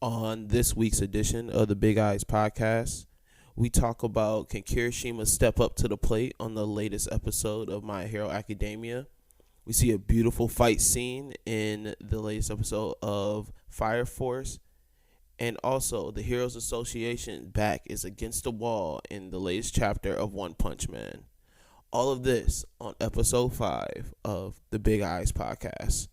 On this week's edition of the Big Eyes podcast, we talk about can Kirishima step up to the plate on the latest episode of My Hero Academia. We see a beautiful fight scene in the latest episode of Fire Force. And also, the Heroes Association back is against the wall in the latest chapter of One Punch Man. All of this on episode 5 of the Big Eyes podcast.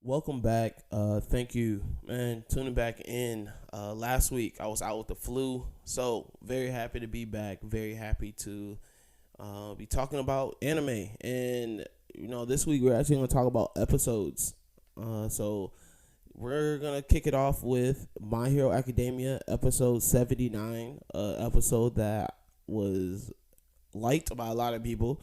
Welcome back. Thank you, man, tuning back in. Last week I was out with the flu, so very happy to be back. Very happy to be talking about anime, and this week we're actually going to talk about episodes. So we're gonna kick it off with My Hero Academia episode 79, episode that was liked by a lot of people.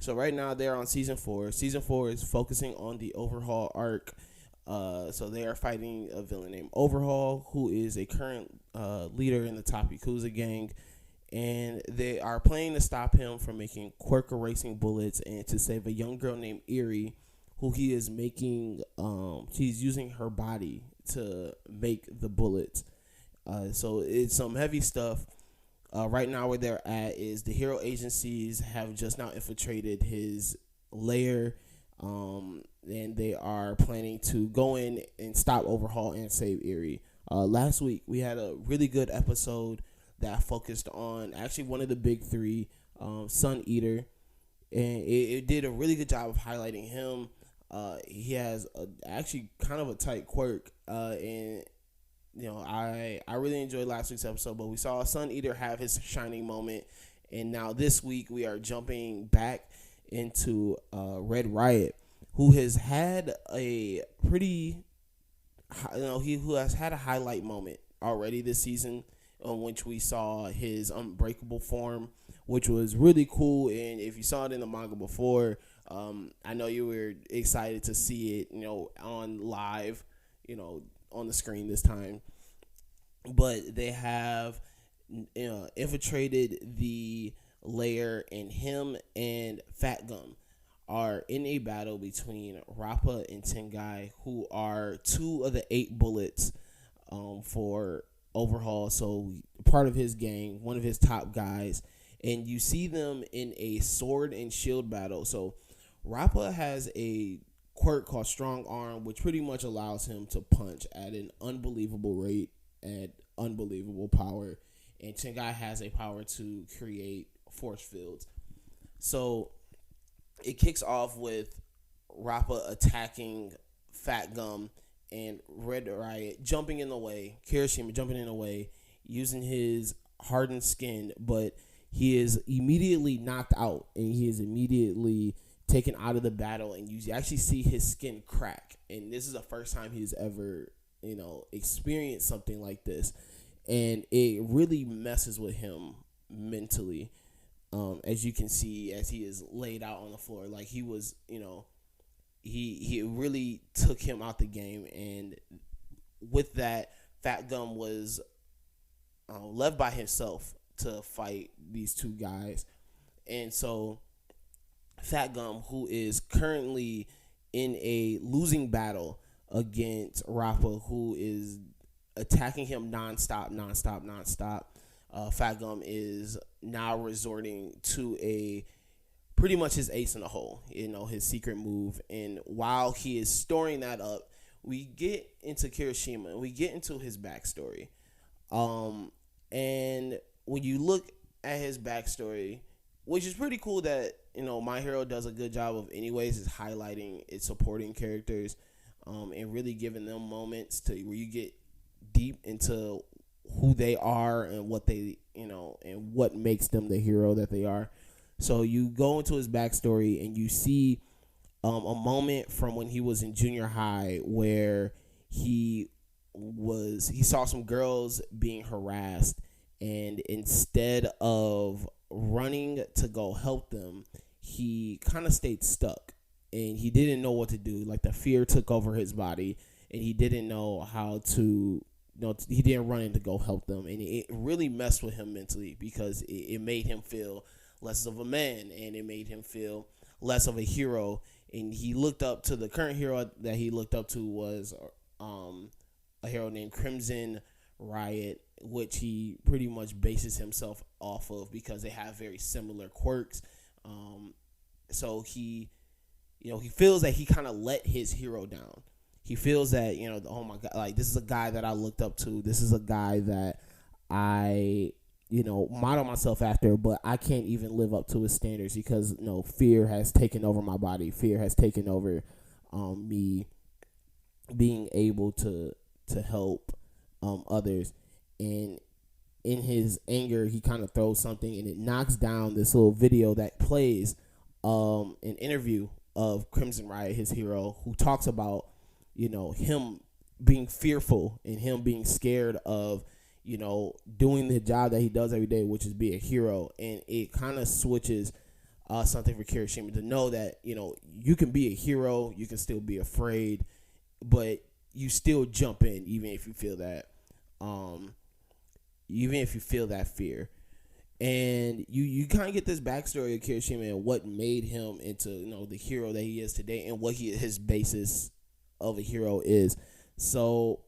So right now they're on season 4. Season 4 is focusing on the Overhaul arc. So they are fighting a villain named Overhaul, who is a current leader in the Top Yakuza gang. And they are planning to stop him from making quirk erasing bullets and to save a young girl named Eri, who he is making, she's using her body to make the bullets. So it's some heavy stuff. Right now where they're at is the hero agencies have just now infiltrated his lair, and they are planning to go in and stop Overhaul and save Eri. Last week we had a really good episode that focused on actually one of the big three, Sun Eater, and it did a really good job of highlighting him. He has actually kind of a tight quirk, and I really enjoyed last week's episode, but we saw Sun Eater have his shining moment, and now this week we are jumping back into Red Riot, who has had a pretty, who has had a highlight moment already this season, on which we saw his Unbreakable form, which was really cool. And if you saw it in the manga before, I know you were excited to see it, on live, on the screen this time. But they have infiltrated the lair, and him and Fat Gum are in a battle between Rappa and Tengai, who are 2 of the 8 bullets for Overhaul, so part of his gang, one of his top guys. And you see them in a sword and shield battle. So Rappa has a quirk called Strong Arm, which pretty much allows him to punch at an unbelievable rate, at unbelievable power. And Tengai has a power to create force fields. So it kicks off with Rappa attacking Fat Gum and Red Riot jumping in the way, Kirishima jumping in the way, using his hardened skin, but he is immediately knocked out, and he is immediately taken out of the battle, and you actually see his skin crack. And this is the first time he's ever, experienced something like this. And it really messes with him mentally. As you can see, as he is laid out on the floor, like he was, he really took him out the game. And with that, Fat Gum was left by himself to fight these 2 guys. And so Fat Gum, who is currently in a losing battle against Rappa, who is attacking him nonstop. Fat Gum is now resorting to pretty much his ace in the hole, his secret move. And while he is storing that up, we get into Kirishima, and we get into his backstory. And when you look at his backstory, which is pretty cool that, My Hero does a good job of anyways, is highlighting its supporting characters, and really giving them moments where you get deep into who they are and what they, and what makes them the hero that they are. So you go into his backstory, and you see a moment from when he was in junior high where he saw some girls being harassed, and instead of running to go help them, he kind of stayed stuck. and he didn't know what to do. Like, the fear took over his body, and he didn't know how to. He didn't run in to go help them, and it really messed with him mentally because it made him feel less of a man, and it made him feel less of a hero. And he looked up to the current hero that he looked up to was a hero named Crimson Riot, which he pretty much bases himself off of because they have very similar quirks. So he feels that he kind of let his hero down. He feels that, oh my God, like, this is a guy that I looked up to. This is a guy that I, model myself after, but I can't even live up to his standards because, fear has taken over my body. Fear has taken over me being able to help others. And in his anger, he kind of throws something, and it knocks down this little video that plays an interview of Crimson Riot, his hero, who talks about him being fearful and him being scared of, doing the job that he does every day, which is be a hero. And it kind of switches something for Kirishima to know that, you can be a hero, you can still be afraid, but you still jump in even if you feel that, fear. And you kind of get this backstory of Kirishima and what made him into, the hero that he is today and what his basis of a hero is. So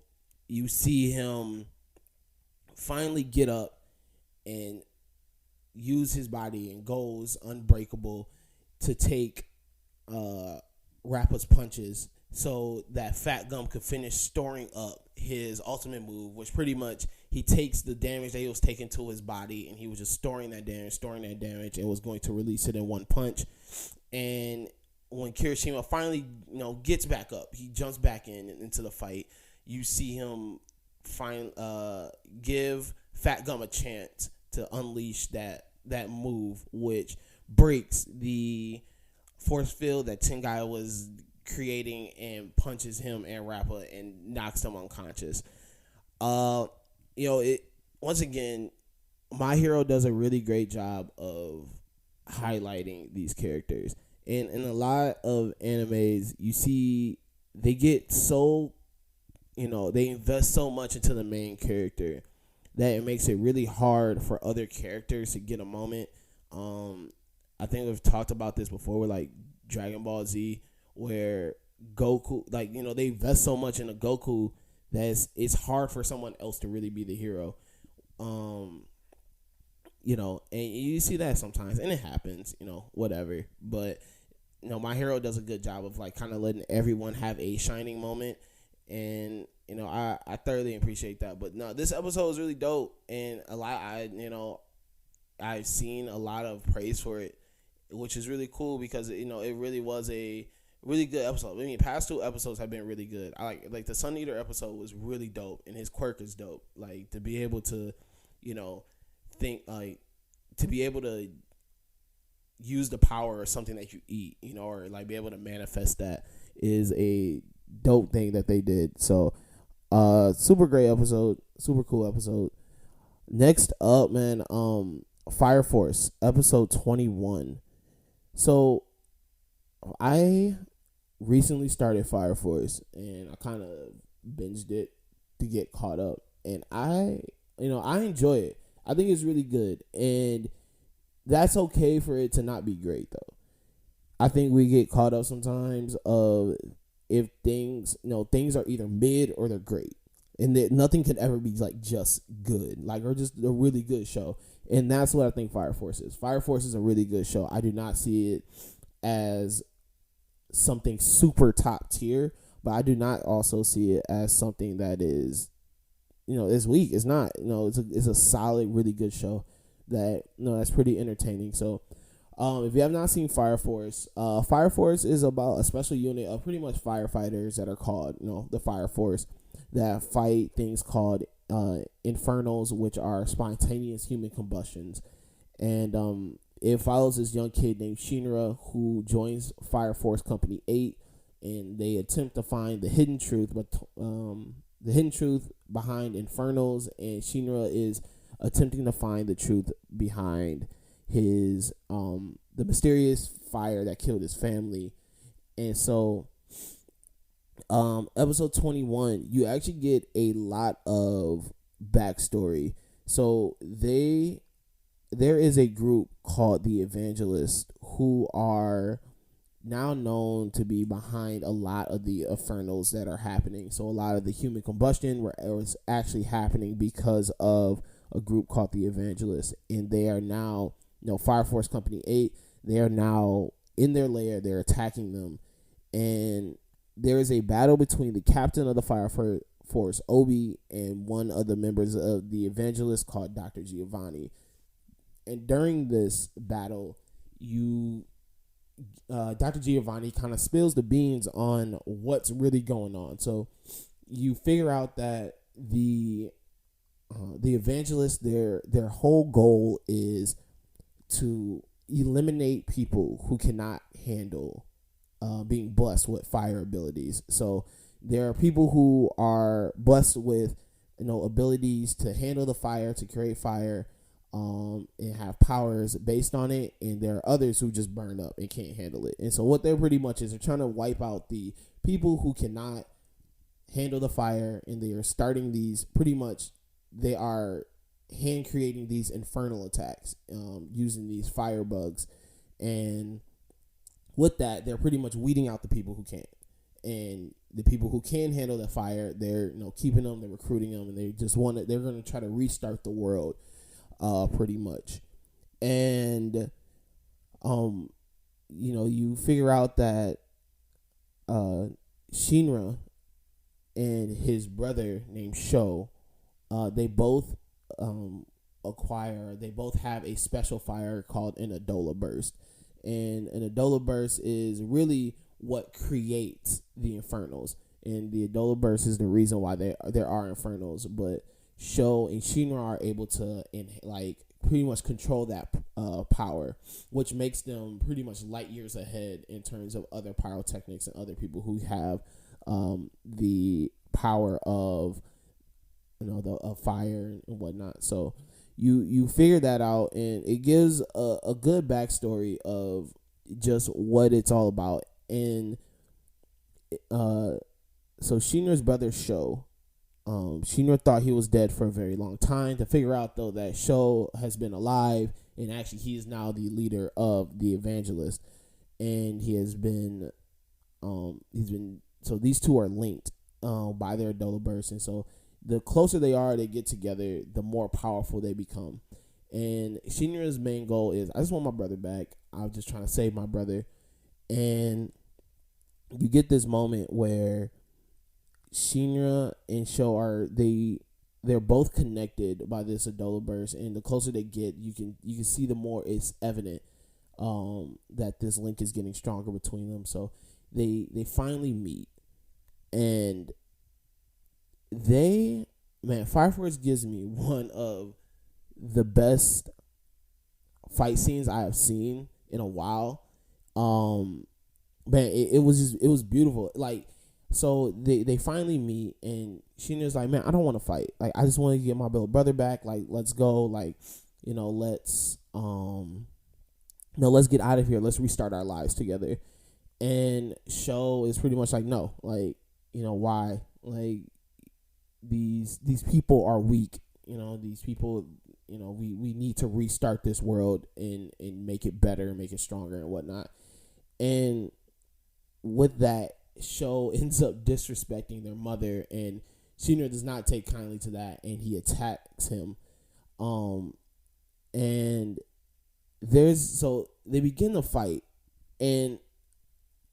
you see him finally get up and use his body and goes unbreakable to take Rappa's punches so that Fat Gum could finish storing up his ultimate move, which pretty much he takes the damage that he was taking to his body and he was just storing that damage and was going to release it in one punch. And when Kirishima finally, gets back up, he jumps back into the fight. You see him give Fat Gum a chance to unleash that move, which breaks the force field that Tengai was creating and punches him and Rappa and knocks them unconscious. Once again, My Hero does a really great job of highlighting these characters. And in a lot of animes, you see they get so, they invest so much into the main character that it makes it really hard for other characters to get a moment. I think we've talked about this before with, like, Dragon Ball Z, where Goku, they invest so much into Goku that it's hard for someone else to really be the hero. And you see that sometimes, and it happens, whatever. But, My Hero does a good job of, like, kind of letting everyone have a shining moment. And, I thoroughly appreciate that. But no, this episode is really dope. And I've seen a lot of praise for it, which is really cool because, it really was a really good episode. I mean, past two episodes have been really good. I like the Sun Eater episode was really dope, and his quirk is dope. Like, to be able to, to be able to use the power of something that you eat, or like be able to manifest that is a dope thing that they did. So, super great episode, super cool episode. Next up, man, Fire Force episode 21. So, I recently started Fire Force and I kind of binged it to get caught up, and I enjoy it. I think it's really good, and that's okay for it to not be great, though. I think we get caught up sometimes of if things are either mid or they're great, and that nothing can ever be like just good, or just a really good show. And that's what I think Fire Force is. Fire Force is a really good show. I do not see it as something super top tier, but I do not also see it as something that is, is weak. It's not. It's a solid, really good show that that's pretty entertaining. So, if you have not seen Fire Force is about a special unit of pretty much firefighters that are called, the Fire Force, that fight things called infernals, which are spontaneous human combustions. And it follows this young kid named Shinra who joins Fire Force Company 8, and they attempt to find the hidden truth, but the hidden truth behind infernals, and Shinra is attempting to find the truth behind his the mysterious fire that killed his family. And so episode 21, you actually get a lot of backstory. So there is a group called the Evangelists who are now known to be behind a lot of the infernals that are happening. So a lot of the human combustion was actually happening because of a group called the Evangelists, and they are now, Fire Force Company 8. They are now in their lair. They're attacking them, and there is a battle between the captain of the Fire Force, Obi, and one of the members of the Evangelists called Dr. Giovanni. And during this battle, Dr. Giovanni kind of spills the beans on what's really going on. So you figure out that the Evangelists, their whole goal is to eliminate people who cannot handle being blessed with fire abilities. So there are people who are blessed with abilities to handle the fire, to create fire, and have powers based on it, and there are others who just burn up and can't handle it. And so what they're pretty much is they're trying to wipe out the people who cannot handle the fire, and they are starting these, pretty much they are hand creating these infernal attacks using these fire bugs, and with that they're pretty much weeding out the people who can't. And the people who can handle the fire, they're keeping them, they're recruiting them, and they're going to try to restart the world, pretty much. And you figure out that Shinra and his brother named Sho, they both have a special fire called an Adola Burst. And an Adola Burst is really what creates the Infernals. And the Adola Burst is the reason why there are Infernals. But Sho and Shinra are able to pretty much control that power, which makes them pretty much light years ahead in terms of other pyrotechnics and other people who have the power of the fire and whatnot. So you figure that out, and it gives a good backstory of just what it's all about. And so Shinra's brother Sho, Shinra thought he was dead for a very long time, to figure out though that Sho has been alive, and actually he is now the leader of the Evangelist, and so these two are linked by their Adola Burst. And so the closer they get together, the more powerful they become. And Shinra's main goal is, I just want my brother back. I'm just trying to save my brother. And you get this moment where Shinra and Sho they're both connected by this Adola Burst, and the closer they get, you can see the more it's evident that this link is getting stronger between them. So they finally meet, and Fire Force gives me one of the best fight scenes I have seen in a while. It was beautiful. So they finally meet, and Sheena's like, man, I don't want to fight. I just want to get my little brother back. Let's go. Let's get out of here. Let's restart our lives together. And Sho is pretty much like, no, why? These people are weak. These people, we need to restart this world and make it better, make it stronger and whatnot. And with that, Sho ends up disrespecting their mother, and Shinra does not take kindly to that, and he attacks him. And so they begin to fight, and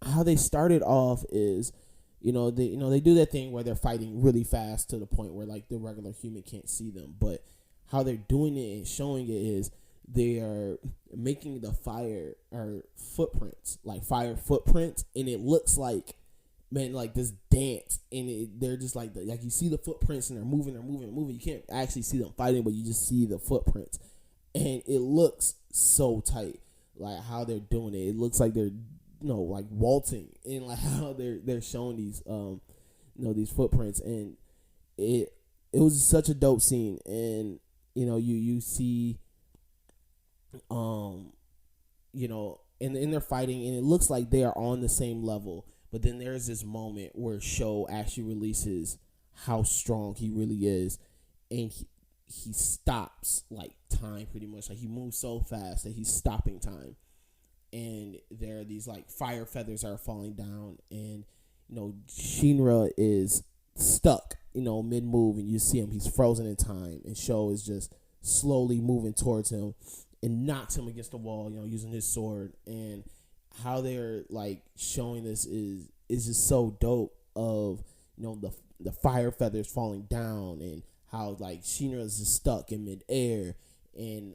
how they started off is, they do that thing where they're fighting really fast to the point where the regular human can't see them. But how they're doing it and showing it is they are making the fire or footprints, fire footprints, and it looks like this dance, and they're just you see the footprints and they're moving. You can't actually see them fighting, but you just see the footprints, and it looks so tight, how they're doing it. It looks like they're waltzing, and how they're showing these these footprints, and it was such a dope scene. And you see and they're fighting, and it looks like they are on the same level. But then there's this moment where Sho actually releases how strong he really is, and he stops like time pretty much. Like he moves so fast that he's stopping time, and there are these like fire feathers are falling down, and Shinra is stuck mid move, and you see him, he's frozen in time, and Sho is just slowly moving towards him and knocks him against the wall, using his sword. And how they're like showing this is just so dope, of the fire feathers falling down, and how like Shinra is just stuck in midair, and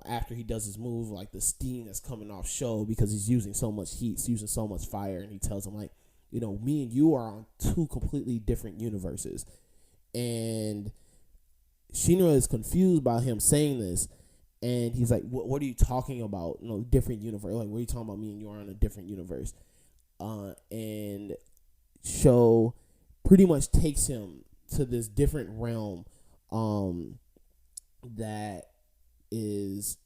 after he does his move, like the steam that's coming off Sho because he's using so much heat, he's using so much fire, and he tells him like, me and you are on two completely different universes. And Shinra is confused by him saying this, and he's like, what are you talking about? Different universe. Like, what are you talking about? Me and you are in a different universe. And Sho pretty much takes him to this different realm that is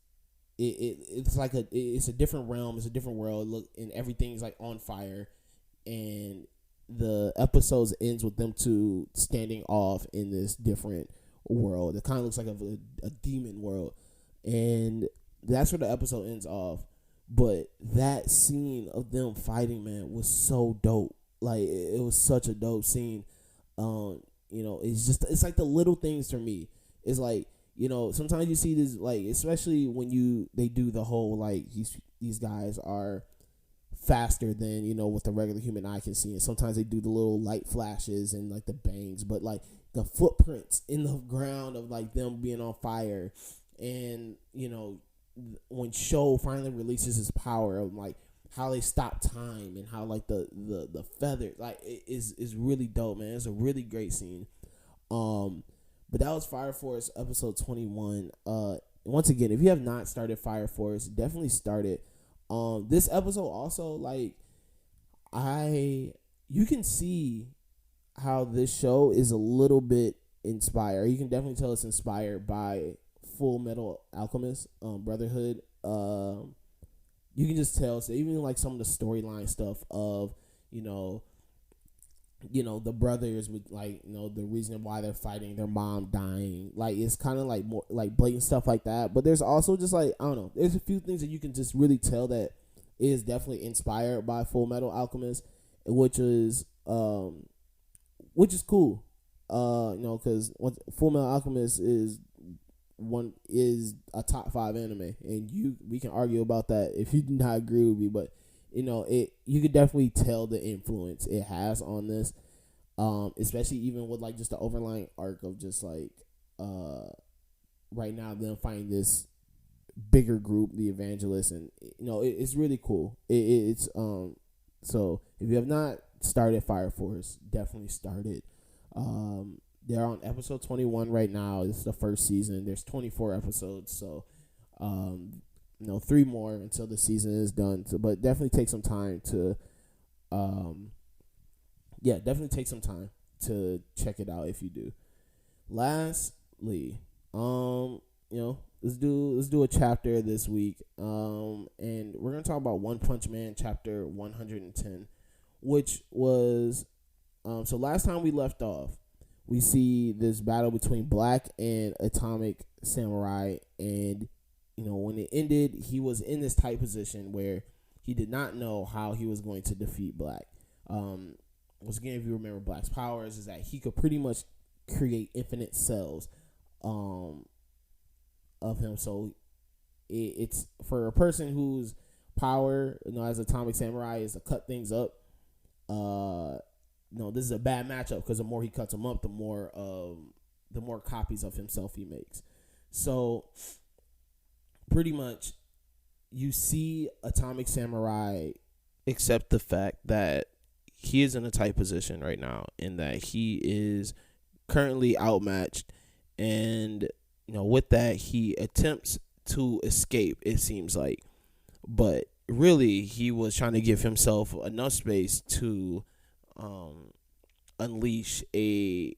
it's like it's a different realm, it's a different world. Look, and everything's like on fire, and the episodes ends with them two standing off in this different world. It kind of looks like a demon world, and that's where the episode ends off. But that scene of them fighting, man, was so dope. Like it was such a dope scene. It's like the little things for me. It's like, sometimes you see this, like, especially when they do the whole like these guys are faster than what the regular human eye can see, and sometimes they do the little light flashes and like the bangs, but like the footprints in the ground of like them being on fire, and when Sho finally releases his power, of like how they stop time, and how like the feather, like it is really dope, man. It's a really great scene. But that was Fire Force episode 21. Once again, if you have not started Fire Force, definitely start it. This episode also, like, you can see how this show is a little bit inspired. You can definitely tell it's inspired by Full Metal Alchemist, Brotherhood. You can just tell. So even like some of the storyline stuff of the brothers with like the reason why they're fighting, their mom dying, like it's kind of like more like blatant stuff like that. But there's also just like, I don't know, there's a few things that you can just really tell that is definitely inspired by Full Metal Alchemist, which is cool. Because Full Metal Alchemist is a top 5 anime, and we can argue about that if you do not agree with me, but you could definitely tell the influence it has on this, especially even with like just the overlying arc of just like right now them finding this bigger group, the Evangelists, and it's really cool. It's so if you have not started Fire Force, definitely start it. They're on episode 21 right now. It's the first season. There's 24 episodes, so 3 more until the season is done. So, but definitely take some time to, check it out if you do. Lastly, let's do a chapter this week, and we're gonna talk about One Punch Man chapter 110, which was, so last time we left off, we see this battle between Black and Atomic Samurai, and when it ended, he was in this tight position where he did not know how he was going to defeat Black. Once again, if you remember Black's powers, is that he could pretty much create infinite cells of him. So it's for a person whose power, as Atomic Samurai, is to cut things up. This is a bad matchup, because the more he cuts them up, the more copies of himself he makes. So pretty much you see Atomic Samurai accept the fact that he is in a tight position right now, and that he is currently outmatched, and with that he attempts to escape, it seems like, but really he was trying to give himself enough space to unleash a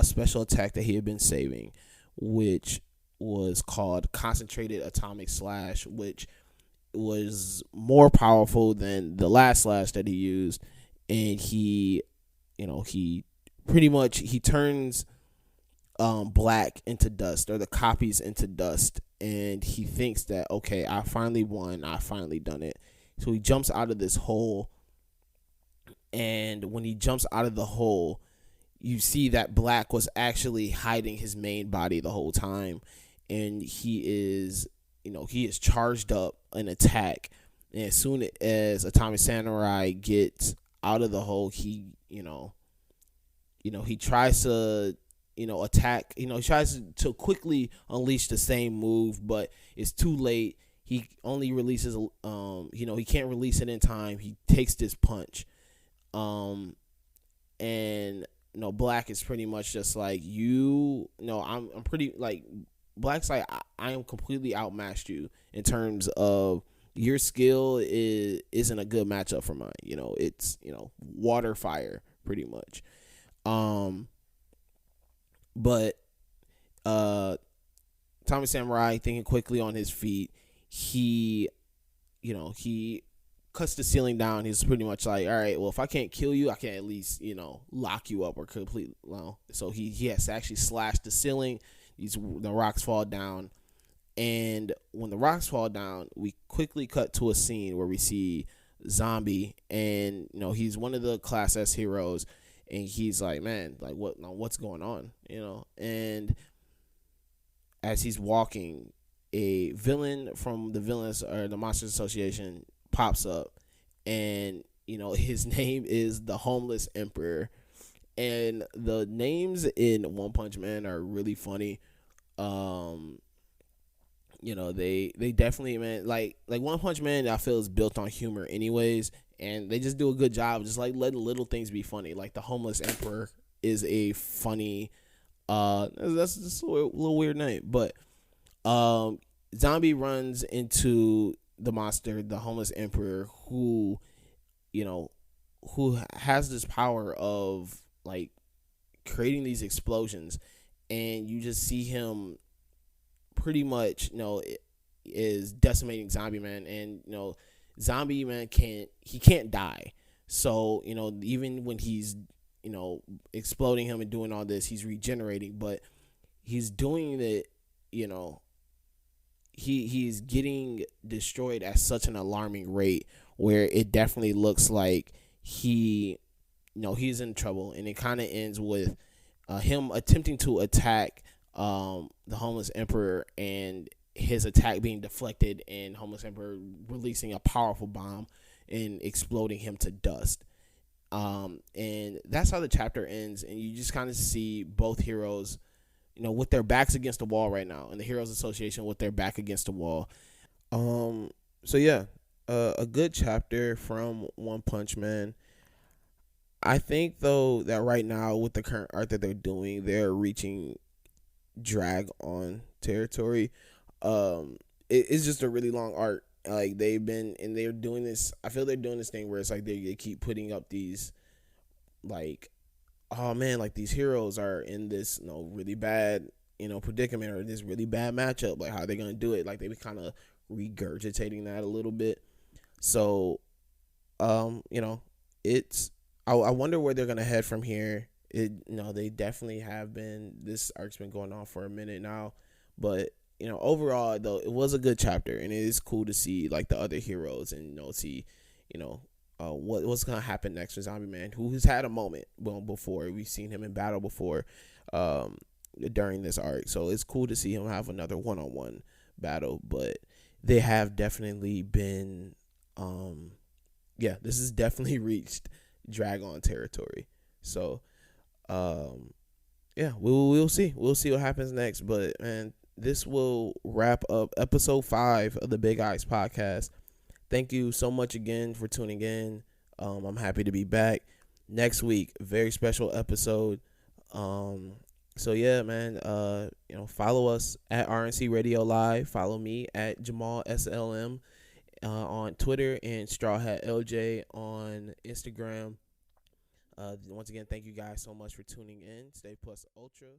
special attack that he had been saving, which was called Concentrated Atomic Slash, which was more powerful than the last slash that he used, and he pretty much he turns black into dust, or the copies into dust, and he thinks that, okay, I finally won, I finally done it. So he jumps out of this hole, and when he jumps out of the hole, you see that black was actually hiding his main body the whole time, and he is charged up an attack. And as soon as Atomic Samurai gets out of the hole, he tries to attack. He tries to quickly unleash the same move, but it's too late. He only releases he can't release it in time. He takes this punch, and Black is pretty much just like, I'm pretty like, Black's like, I am completely outmatched you in terms of your skill isn't a good matchup for mine. It's water fire pretty much. But Tommy Samurai, thinking quickly on his feet, he cuts the ceiling down. He's pretty much like, all right, well, if I can't kill you, I can at least lock you up or complete. So he has to actually slash the ceiling. The rocks fall down, and when the rocks fall down, we quickly cut to a scene where we see Zombie, and he's one of the Class S heroes, and he's like, man, like, what's going on, and as he's walking, a villain from the villains or the Monsters Association pops up, and his name is the Homeless Emperor. And the names in One Punch Man are really funny. They definitely, man, like One Punch Man, I feel, is built on humor anyways, and they just do a good job just like letting little things be funny. Like the Homeless Emperor is a funny, that's just a little weird name, but Zombie runs into the monster, the Homeless Emperor, who has this power of like creating these explosions, and you just see him pretty much is decimating Zombie Man, and Zombie Man can't die. So even when he's exploding him and doing all this, he's regenerating, but he's doing it, he's getting destroyed at such an alarming rate where it definitely looks like he's in trouble. And it kind of ends with him attempting to attack the Homeless Emperor, and his attack being deflected, and Homeless Emperor releasing a powerful bomb and exploding him to dust. And that's how the chapter ends, and you just kind of see both heroes with their backs against the wall right now, and the Heroes Association with their back against the wall. So yeah, a good chapter from One Punch Man. I think though that right now with the current art that they're doing, they're reaching drag on territory. It's just a really long arc. Like they're doing this. I feel they're doing this thing where it's like they keep putting up these, like, oh man, like these heroes are in this really bad predicament, or this really bad matchup. Like, how are they gonna do it? Like, they be kind of regurgitating that a little bit. So it's I wonder where they're gonna head from here. They definitely have been. This arc's been going on for a minute now, but overall though, it was a good chapter, and it is cool to see like the other heroes, and see what's gonna happen next for Zombie Man, who's had a moment before. We've seen him in battle before during this arc, so it's cool to see him have another one-on-one battle. But they have definitely been this has definitely reached drag on territory. So we'll see what happens next. But man, this will wrap up episode 5 of the Big Eyes podcast. Thank you so much again for tuning in. I'm happy to be back next week. Very special episode. So yeah, man, follow us at RNC Radio Live. Follow me at Jamal SLM on Twitter, and Straw Hat LJ on Instagram. Once again, thank you guys so much for tuning in. Stay Plus Ultra.